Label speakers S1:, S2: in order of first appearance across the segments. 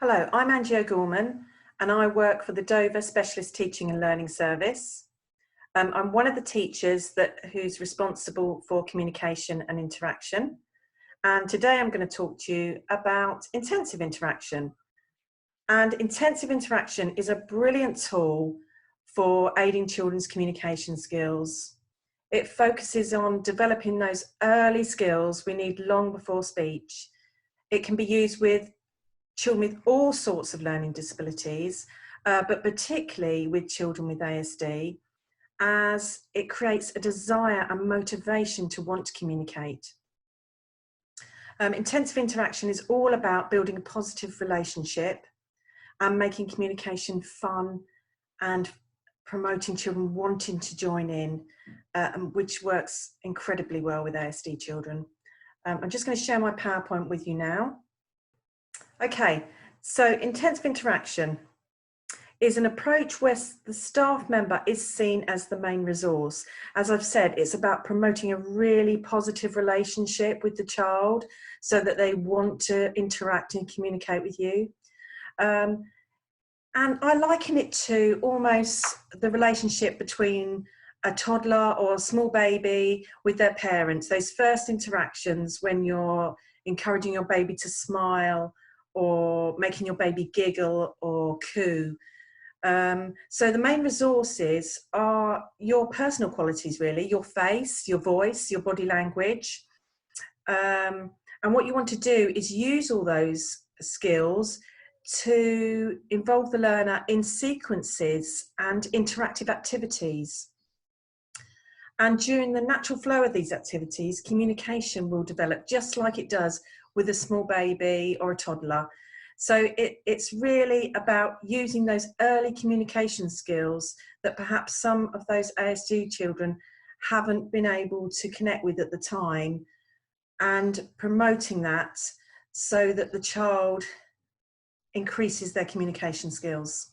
S1: Hello, I'm Angie O'Gorman and I work for the Dover Specialist Teaching and Learning Service. I'm one of the teachers who's responsible for communication and interaction. And today I'm going to talk to you about intensive interaction. And intensive interaction is a brilliant tool for aiding children's communication skills. It focuses on developing those early skills we need long before speech. It can be used with children with all sorts of learning disabilities, but particularly with children with ASD, as it creates a desire and motivation to want to communicate. Intensive interaction is all about building a positive relationship and making communication fun and promoting children wanting to join in, which works incredibly well with ASD children. I'm just going to share my PowerPoint with you now. Okay, so intensive interaction is an approach where the staff member is seen as the main resource. As I've said, it's about promoting a really positive relationship with the child so that they want to interact and communicate with you. And I liken it to almost the relationship between a toddler or a small baby with their parents, those first interactions when you're encouraging your baby to smile or making your baby giggle or coo. So the main resources are your personal qualities, really, your face, your voice, your body language. And what you want to do is use all those skills to involve the learner in sequences and interactive activities. And during the natural flow of these activities, communication will develop just like it does with a small baby or a toddler. So it's really about using those early communication skills that perhaps some of those ASD children haven't been able to connect with at the time, and promoting that so that the child increases their communication skills.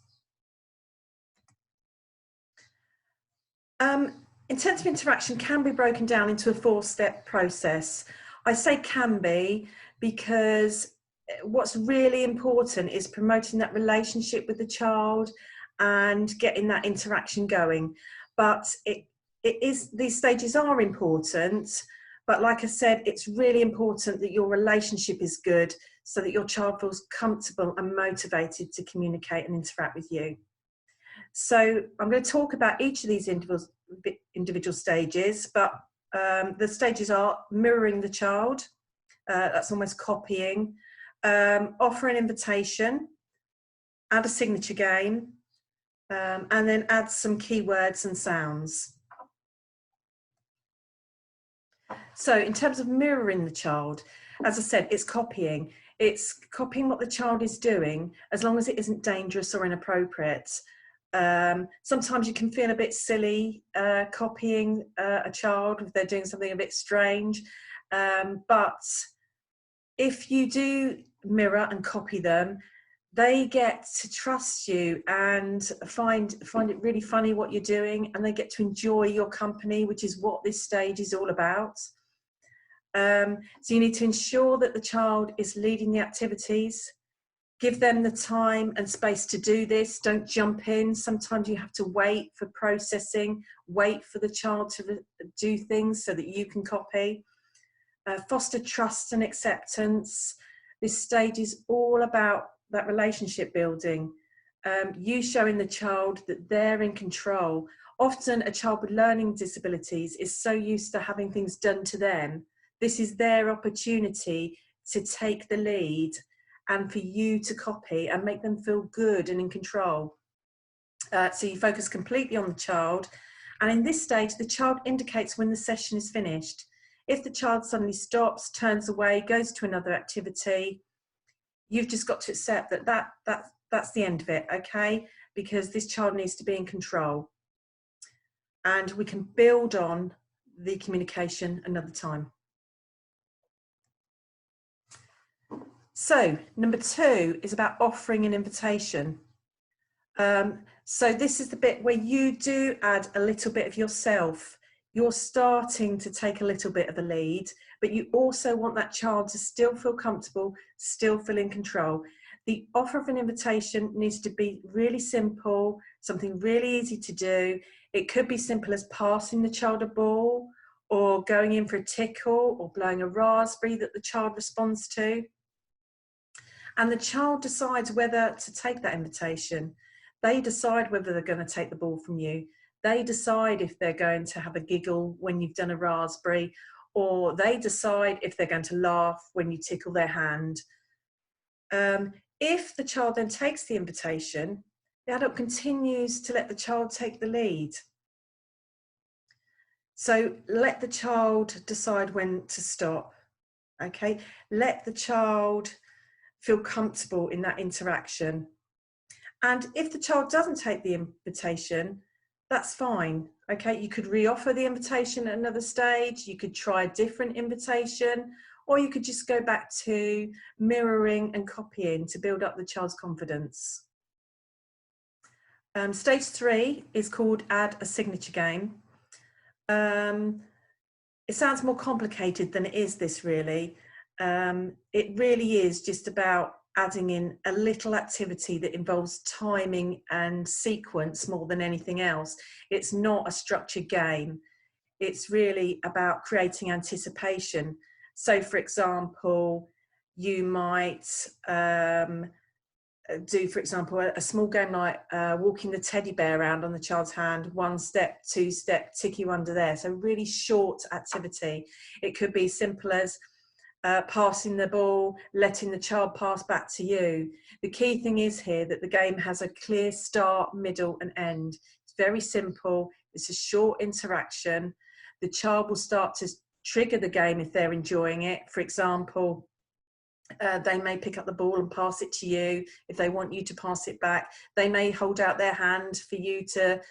S1: Intensive interaction can be broken down into a 4-step process. I say can be because what's really important is promoting that relationship with the child and getting that interaction going. But these stages are important, but like I said, it's really important that your relationship is good so that your child feels comfortable and motivated to communicate and interact with you. So I'm going to talk about each of these individual stages, but the stages are mirroring the child, that's almost copying, offer an invitation, add a signature game, and then add some keywords and sounds. So in terms of mirroring the child, as I said, it's copying. It's copying what the child is doing as long as it isn't dangerous or inappropriate. Sometimes you can feel a bit silly copying a child if they're doing something a bit strange, but if you do mirror and copy them, they get to trust you and find it really funny what you're doing, and they get to enjoy your company, which is what this stage is all about. So you need to ensure that the child is leading the activities. Give them the time and space to do this. Don't jump in. Sometimes you have to wait for processing, wait for the child to do things so that you can copy. Foster trust and acceptance. This stage is all about that relationship building. You showing the child that they're in control. Often a child with learning disabilities is so used to having things done to them. This is their opportunity to take the lead and for you to copy and make them feel good and in control. So you focus completely on the child. And in this stage, the child indicates when the session is finished. If the child suddenly stops, turns away, goes to another activity, you've just got to accept that's the end of it, okay? Because this child needs to be in control. And we can build on the communication another time. So number 2 is about offering an invitation. So this is the bit where you do add a little bit of yourself. You're starting to take a little bit of a lead, but you also want that child to still feel comfortable, still feel in control. The offer of an invitation needs to be really simple, something really easy to do. It could be simple as passing the child a ball, or going in for a tickle, or blowing a raspberry that the child responds to. And the child decides whether to take that invitation. They decide whether they're going to take the ball from you. They decide if they're going to have a giggle when you've done a raspberry, or they decide if they're going to laugh when you tickle their hand. If the child then takes the invitation, the adult continues to let the child take the lead. So let the child decide when to stop. Okay, let the child feel comfortable in that interaction. And if the child doesn't take the invitation, that's fine. Okay, you could reoffer the invitation at another stage, you could try a different invitation, or you could just go back to mirroring and copying to build up the child's confidence. Stage 3 is called Add a Signature Game. It sounds more complicated than it is, this really. It really is just about adding in a little activity that involves timing and sequence more than anything else. It's not a structured game. It's really about creating anticipation. So, for example, you might do, for example, a small game like walking the teddy bear around on the child's hand, 1 step, 2 step, tick you under there. So really short activity. It could be simple as passing the ball, letting the child pass back to you. The key thing is here that the game has a clear start, middle and end. It's very simple. It's a short interaction. The child will start to trigger the game if they're enjoying it. For example, they may pick up the ball and pass it to you if they want you to pass it back. They may hold out their hand for you to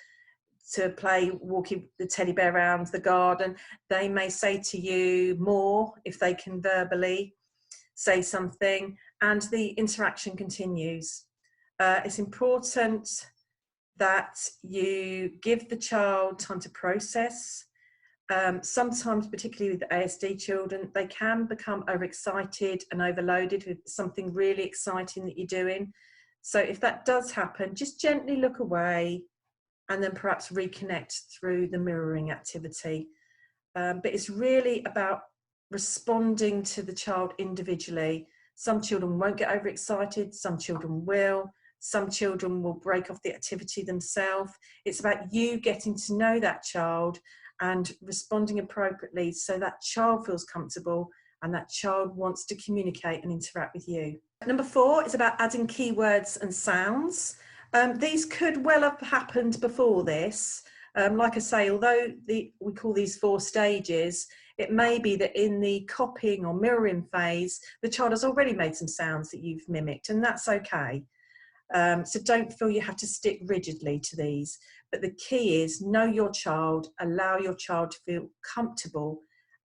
S1: play walking the teddy bear around the garden. They may say to you more if they can verbally say something, and the interaction continues. It's important that you give the child time to process. Sometimes, particularly with ASD children, they can become overexcited and overloaded with something really exciting that you're doing. So if that does happen, just gently look away and then perhaps reconnect through the mirroring activity. But it's really about responding to the child individually. Some children won't get overexcited, some children will. Some children will break off the activity themselves. It's about you getting to know that child and responding appropriately so that child feels comfortable and that child wants to communicate and interact with you. Number 4 is about adding keywords and sounds. These could well have happened before this. Like I say, although we call these 4 stages, it may be that in the copying or mirroring phase, the child has already made some sounds that you've mimicked, and that's okay. So don't feel you have to stick rigidly to these. But the key is know your child, allow your child to feel comfortable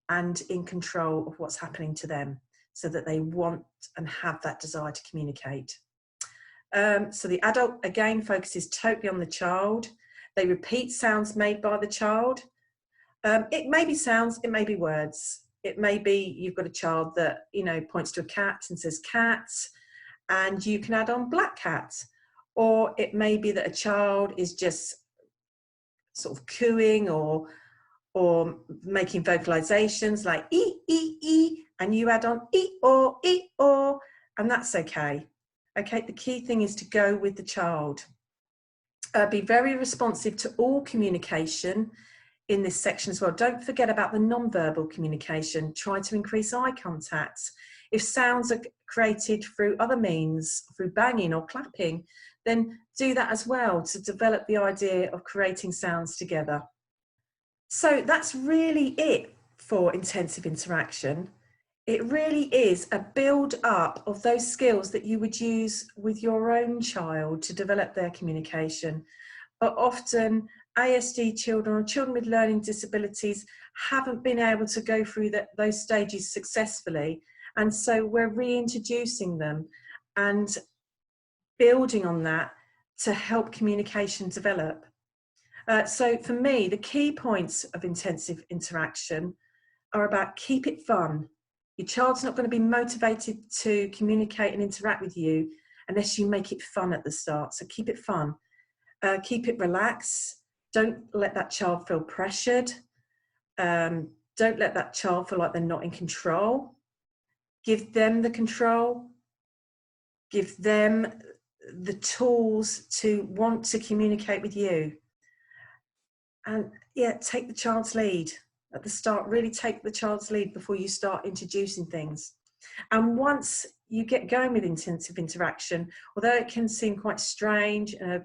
S1: and in control of what's happening to them so that they want and have that desire to communicate. So the adult, again, focuses totally on the child. They repeat sounds made by the child. It may be sounds, it may be words. It may be you've got a child that, you know, points to a cat and says cat, and you can add on black cat. Or it may be that a child is just sort of cooing or making vocalizations like e, e, e, and you add on e, or, and that's okay. Okay, the key thing is to go with the child. Be very responsive to all communication in this section as well. Don't forget about the non-verbal communication. Try to increase eye contact. If sounds are created through other means, through banging or clapping, then do that as well to develop the idea of creating sounds together. So that's really it for intensive interaction. It really is a build up of those skills that you would use with your own child to develop their communication. But often ASD children or children with learning disabilities haven't been able to go through those stages successfully. And so we're reintroducing them and building on that to help communication develop. So for me, the key points of intensive interaction are about keep it fun. Your child's not going to be motivated to communicate and interact with you unless you make it fun at the start. So keep it fun, keep it relaxed. Don't let that child feel pressured. Don't let that child feel like they're not in control. Give them the control. Give them the tools to want to communicate with you. And yeah, take the child's lead at the start. Really take the child's lead before you start introducing things. And once you get going with intensive interaction, although it can seem quite strange and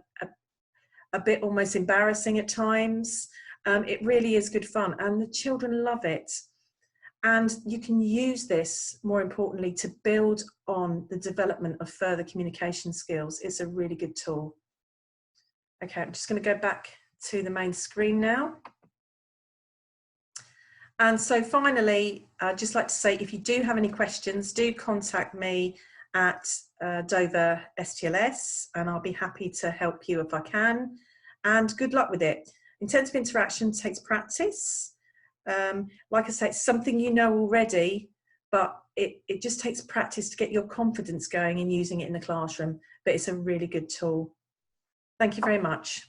S1: a bit almost embarrassing at times, it really is good fun and the children love it. And you can use this, more importantly, to build on the development of further communication skills. It's a really good tool. Okay, I'm just going to go back to the main screen now. And so finally, I'd just like to say, if you do have any questions, do contact me at Dover STLS, and I'll be happy to help you if I can. And good luck with it. Intensive interaction takes practice. Like I say, it's something you know already, but it just takes practice to get your confidence going in using it in the classroom. But it's a really good tool. Thank you very much.